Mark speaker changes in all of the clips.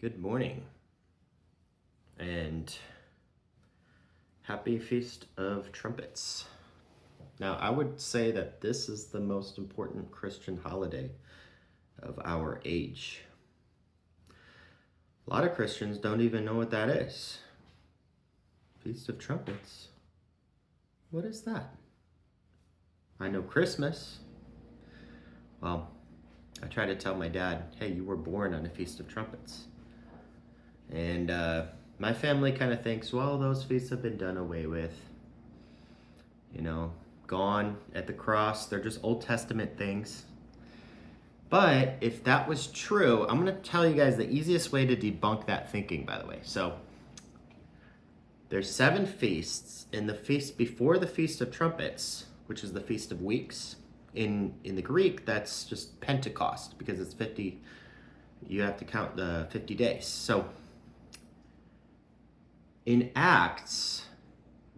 Speaker 1: Good morning and happy Feast of Trumpets. Now, I would say that this is the most important Christian holiday of our age. A lot of Christians don't even know what that is. Feast of Trumpets. What is that? I know Christmas. Well, I try to tell my dad, hey, you were born on a Feast of Trumpets. And my family kind of thinks, well, those feasts have been done away with. You know, gone at the cross. They're just Old Testament things. But if that was true, I'm going to tell you guys the easiest way to debunk that thinking, by the way. So there's 7 feasts. In the feast before the Feast of Trumpets, which is the Feast of Weeks, in the Greek, that's just Pentecost, because it's 50. You have to count the 50 days. So in Acts,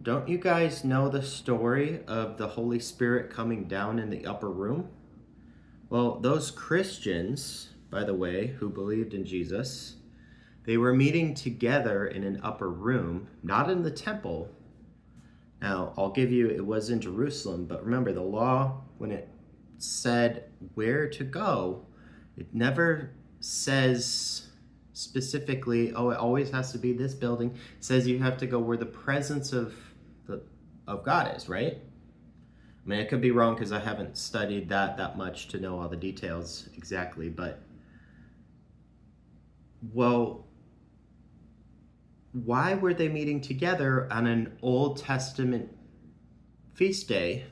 Speaker 1: don't you guys know the story of the Holy Spirit coming down in the upper room? Well, those Christians, by the way, who believed in Jesus, they were meeting together in an upper room, not in the temple. Now, I'll give you, it was in Jerusalem, but remember the law, when it said where to go, it never says specifically, oh, it always has to be this building. It says you have to go where the presence of God is, right? I mean, I could be wrong because I haven't studied that much to know all the details exactly, but well, why were they meeting together on an Old Testament feast day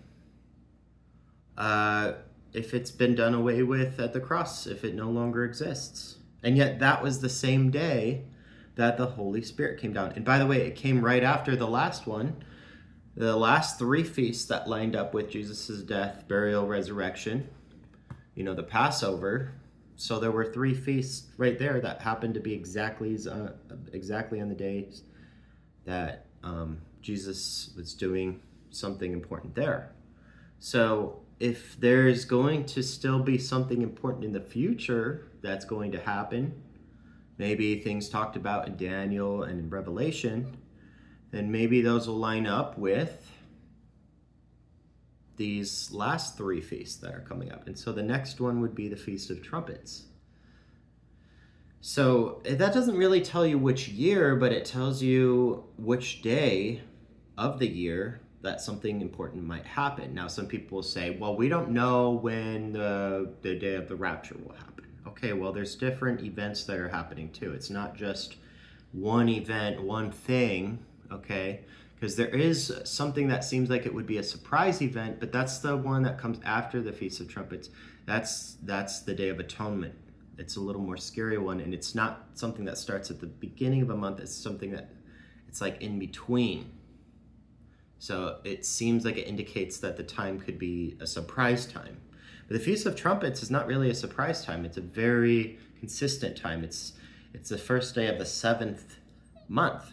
Speaker 1: if it's been done away with at the cross, if it no longer exists? And yet that was the same day that the Holy Spirit came down. And by the way, it came right after the last one. The last 3 feasts that lined up with Jesus' death, burial, resurrection, the Passover. So there were 3 feasts right there that happened to be exactly on the days that Jesus was doing something important there. So if there's going to still be something important in the future that's going to happen, maybe things talked about in Daniel and in Revelation, then maybe those will line up with these last 3 feasts that are coming up. And so the next one would be the Feast of Trumpets. So that doesn't really tell you which year, but it tells you which day of the year that something important might happen. Now, some people will say, well, we don't know when the day of the rapture will happen. Okay, well, there's different events that are happening too. It's not just one event, one thing, okay? Because there is something that seems like it would be a surprise event, but that's the one that comes after the Feast of Trumpets. That's the Day of Atonement. It's a little more scary one, and it's not something that starts at the beginning of a month. It's something that it's like in between. So it seems like it indicates that the time could be a surprise time. But the Feast of Trumpets is not really a surprise time. It's a very consistent time. It's the first day of the 7th month.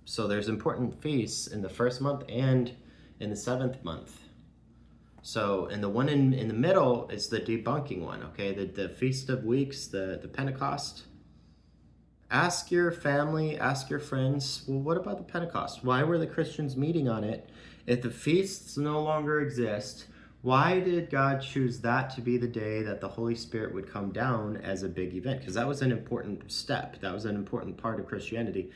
Speaker 1: So there's important feasts in the 1st month and in the 7th month. So, and the one in the middle is the debunking one, okay? The Feast of Weeks, the Pentecost. Ask your family, ask your friends, well, what about the Pentecost? Why were the Christians meeting on it? If the feasts no longer exist, why did God choose that to be the day that the Holy Spirit would come down as a big event? Because that was an important step. That was an important part of Christianity.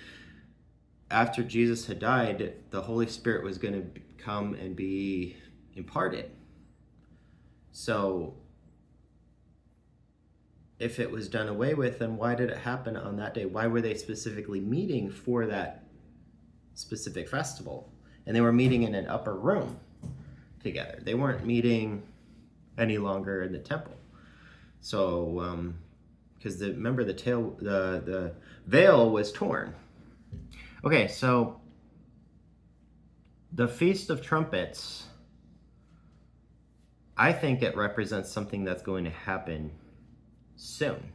Speaker 1: After Jesus had died, the Holy Spirit was going to come and be imparted. So if it was done away with, then why did it happen on that day? Why were they specifically meeting for that specific festival? And they were meeting in an upper room together. They weren't meeting any longer in the temple. So, because remember the veil was torn. Okay, so the Feast of Trumpets, I think it represents something that's going to happen soon.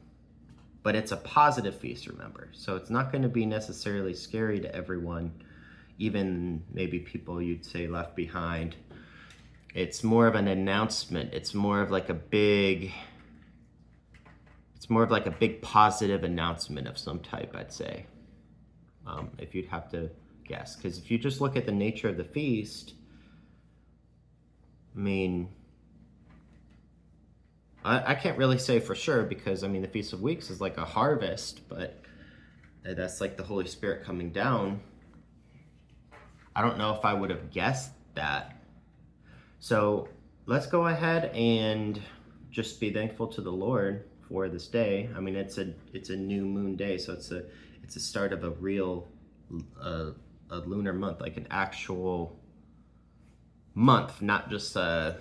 Speaker 1: But it's a positive feast, remember. So it's not going to be necessarily scary to everyone, even maybe people you'd say left behind. It's more of an announcement. It's more of like a big, It's more of like a big positive announcement of some type, I'd say, if you'd have to guess. Because if you just look at the nature of the feast, I mean, I can't really say for sure, because I mean the Feast of Weeks is like a harvest, but that's like the Holy Spirit coming down. I don't know if I would have guessed that. So let's go ahead and just be thankful to the Lord for this day. I mean, it's a new moon day, so it's a start of a real a lunar month, like an actual month, not just a